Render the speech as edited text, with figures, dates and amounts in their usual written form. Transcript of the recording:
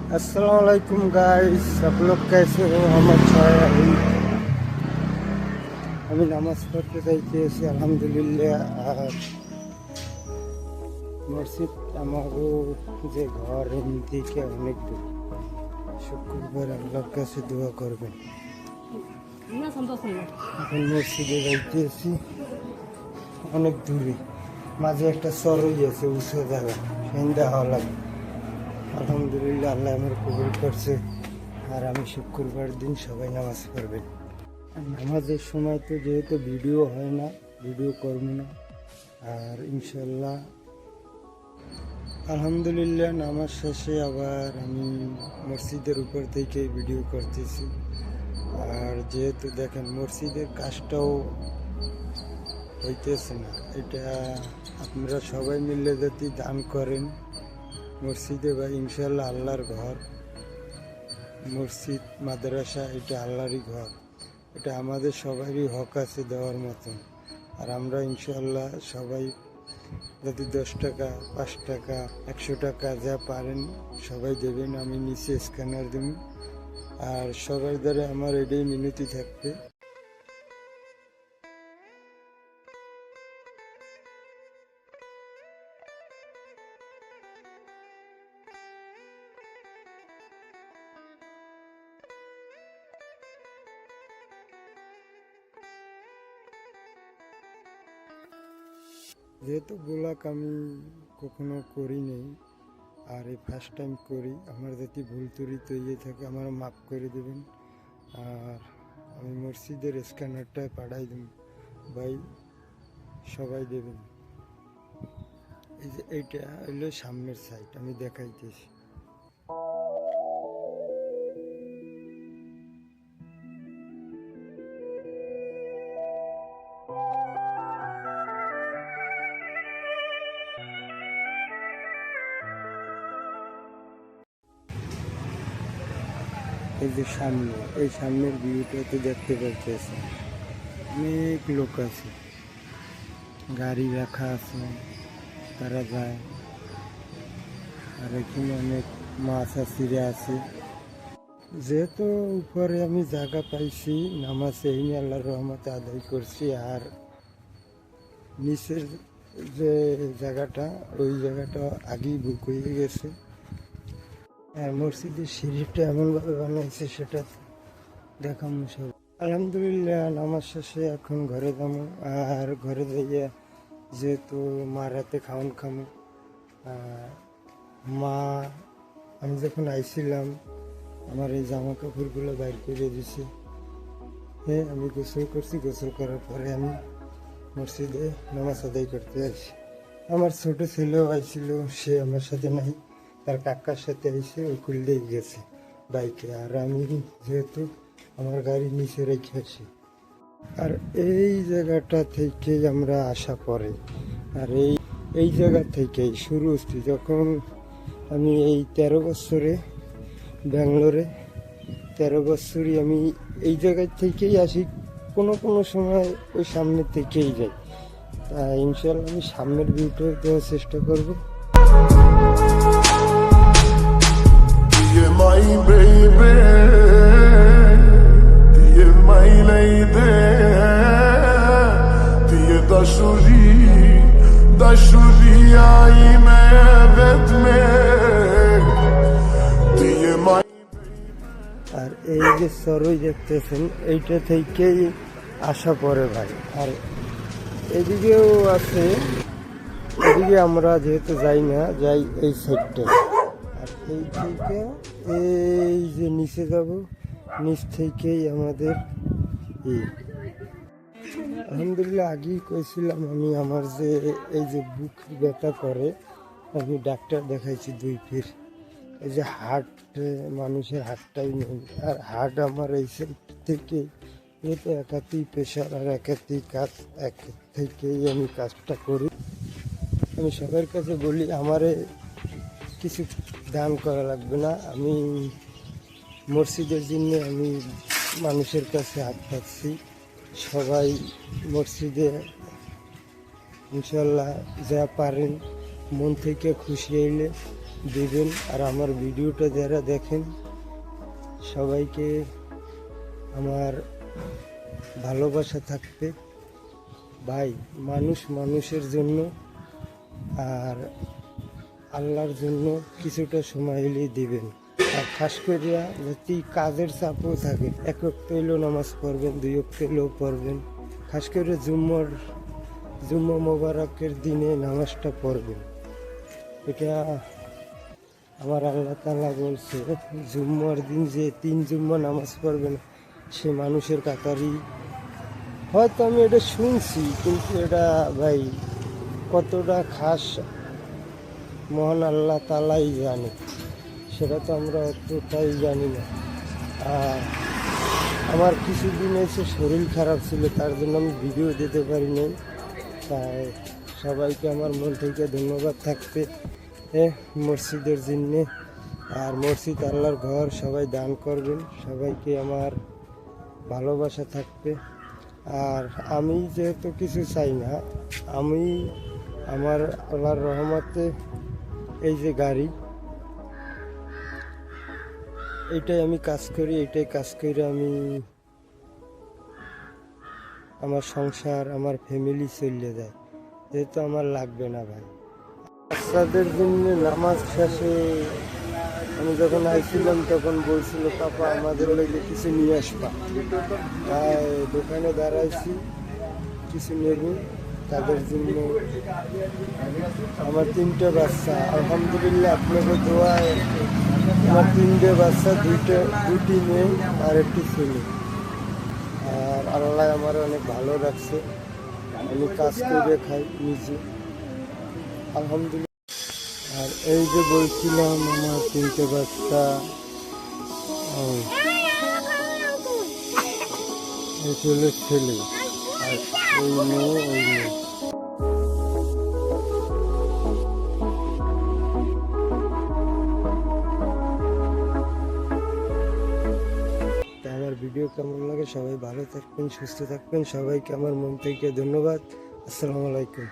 अस्सलाम वालेकुम गाइस, सब लोग कैसे हो? আমার ছয় আমি নামাজ পড়তে চাইতেছি আলহামদুলিল্লাহ। আর মসজিদ আমারও যে ঘর থেকে অনেক দূর। শুক্রবার আল্লাহর কাছে দোয়া করবেন। এখন মসজিদে যাইতেছি অনেক দূরে, মাঝে একটা সরই আছে উঁচু জায়গা, সন্ধ্যা হওয়া লাগে। আলহামদুলিল্লাহ আল্লাহ আমার কবুল করছে। আর আমি শুক্রবার দিন সবাই নামাজ পড়বেন। নামাজের সময় তো যেহেতু ভিডিও হয় না, ভিডিও করবো না। আর ইনশাল্লাহ আলহামদুলিল্লাহ নামাজ শেষে আবার আমি মসজিদের উপর থেকে ভিডিও করতেছি। আর যেহেতু দেখেন মসজিদের কাজটাও হইতেছে না, এটা আপনারা সবাই মিলে যদি দান করেন মসজিদে, বা ইনশাল্লাহ আল্লাহর ঘর, মসজিদ মাদ্রাসা এটা আল্লাহরই ঘর, এটা আমাদের সবারই হক আছে দেওয়ার মতন। আর আমরা ইনশাল্লাহ সবাই যদি 10 টাকা, 5 টাকা, 100 টাকা যা পারেন সবাই দেবেন। আমি নিচে স্ক্যানার দেব। আর সবার দ্বারা আমার এটাই মিনতি থাকবে, যেহেতু ব্লগ আমি কখনো করি নেই, আর এই ফার্স্ট টাইম করি। আমার যদি ভুল ত্রুটি তৈরি থাকে আমার মাফ করে দেবেন। আর আমি মসজিদের স্ক্যানারটা পাঠাই দেব ভাই, সবাই দেবেন। এই যে এইটা হলো সামনের সাইড, আমি দেখাইতেছি। এই যে সামনে, এই সামনের ভিউটাতে দেখতে পাচ্ছি অনেক লোক আছে, গাড়ি রাখা আছে, তারা যায়। আর এখানে অনেক মাছ আছিরা আছে। যেহেতু উপরে আমি জায়গা পাইছি, নামাজ এই আল্লাহর রহমতে আদায় করছি। আর নিচের যে জায়গাটা, ওই জায়গাটা আগেই বুক হয়ে গেছে। আর মসজিদের সিঁড়িটা এমনভাবে বানাইছে সেটা দেখাম সব। আলহামদুলিল্লাহ নামাজ শেষে এখন ঘরে যাবো। আর ঘরে যাইয়া যেহেতু মার হাতে খাওয়ান খামো, মা আমি যখন আইছিলাম আমার এই জামা কাপড়গুলো বাইর করে দিছে। হ্যাঁ, আমি গোসল করছি, গোসল করার পরে আমি মসজিদে নামাজ আদায় করতে আসি। আমার ছোট ছেলেও আইছিল, সে আমার সাথে নাই, তার কাকার সাথে এসে ওই খুললেই গেছে বাইকে। আর আমি যেহেতু আমার গাড়ি নিচে রেখে আসি। আর এই জায়গাটা থেকেই আমরা আসা পরে, আর এই জায়গা থেকেই শুরু হচ্ছে। যখন আমি এই 13 বছরে ব্যাঙ্গালোরে, 13 বছরই আমি এই জায়গায় থেকেই আসি। কোনো কোনো সময় ওই সামনের থেকেই যাই। তা ইনশাল্লাহ আমি সামনের ভিউটা দেওয়ার চেষ্টা করবো। My baby, diye my lady, diye dashuri ay mevet me, diye my। আর এই যে সরই দেখতেছেন, এইটা থেকেই আসা পরে ভাই। আর এদিকেও আছে, এদিকে আমরা যেহেতু যাই না, যাই এই সাইডটায়। আর এই থেকে এই যে নিচে যাব, নিচ থেকেই আমাদের আলহামদুলিল্লাহ আগেই কইছিলাম আমি, আমার যে এই যে বুক ব্যথা করে, আমি ডাক্তার দেখাইছি 2 ফির। এই যে হার্ট, মানুষের হার্টটাই নেই। আর হার্ট আমার এই সাইড থেকে, যেহেতু একাতেই প্রেশার আর একাতেই কাজ, এক থেকেই আমি কাজটা করি। আমি সবার কাছে বলি আমারে কিছু দান করা লাগবে না, আমি মসজিদের জন্য আমি মানুষের কাছে হাত পাচ্ছি। সবাই মসজিদে ইনশাল্লাহ যা পারেন মন থেকে খুশি হইলে দিবেন। আর আমার ভিডিওটা যারা দেখেন সবাইকে আমার ভালোবাসা থাকবে। ভাই, মানুষ মানুষের জন্য আর আল্লাহর জন্য কিছুটা সময় হলেই দিবেন। আর খাস করিয়া যদি কাজের চাপও থাকে, এক ওয়াক্ত হইলেও নামাজ পড়বেন, 2 ওয়াক্ত হইলেও পড়বেন। খাস করে জুম্মা মোবারকের দিনে নামাজটা পড়বেন। এটা আমার আল্লাহ তাআলা বলছে, জুম্মার দিন যে 3 জুম্মা নামাজ পড়বেন সে মানুষের কাতারই। হয়তো আমি এটা শুনছি, কিন্তু এটা ভাই কতটা খাস মহান আল্লাহ তাআলাই জানে, সেটা তো আমরা অতটাই জানি না। আর আমার কিছুদিন এসে শরীর খারাপ ছিল, তার জন্য আমি ভিডিও দিতে পারিনি। তাই সবাইকে আমার মন থেকে ধন্যবাদ থাকবে মসজিদের জন্য। আর মসজিদ আল্লাহর ঘর, সবাই দান করবেন, সবাইকে আমার ভালোবাসা থাকবে। আর আমি যেহেতু কিছু চাই না, আমি আমার আল্লাহর রহমতে এই যে গাড়ি, এইটাই আমি কাজ করি, এইটাই কাজ করে আমি আমার সংসার, আমার ফ্যামিলি চলে যায়, যেহেতু আমার লাগবে না ভাই। বাচ্চাদের জন্য নামাজ শেষে আমি যখন আইছিলাম তখন বলছিল, পাপা আমাদের লাগলে কিছু নিয়ে আসবা। তাই দোকানে দাঁড়াইছি, কিছু নেব তাদের জন্য। আমার 3টে বাচ্চা, আলহামদুলিল্লাহ আপনাদের দোয়ায় আমার 3টে বাচ্চা, 2টি মেয়ে আর 1টি ছেলে। আর আল্লাহ আমার অনেক ভালো রাখছে, আমি কাজ করে খাই নিজে, আলহামদুলিল্লাহ। আর এই যে বলছিলাম আমার 3টে বাচ্চা, এই ছেলে আর ওই মেয়ে। তাই আমার ভিডিও কেমন লাগে সবাই ভালো থাকবেন, সুস্থ থাকবেন, সবাইকে আমার মন থেকে ধন্যবাদ। আসসালামু আলাইকুম।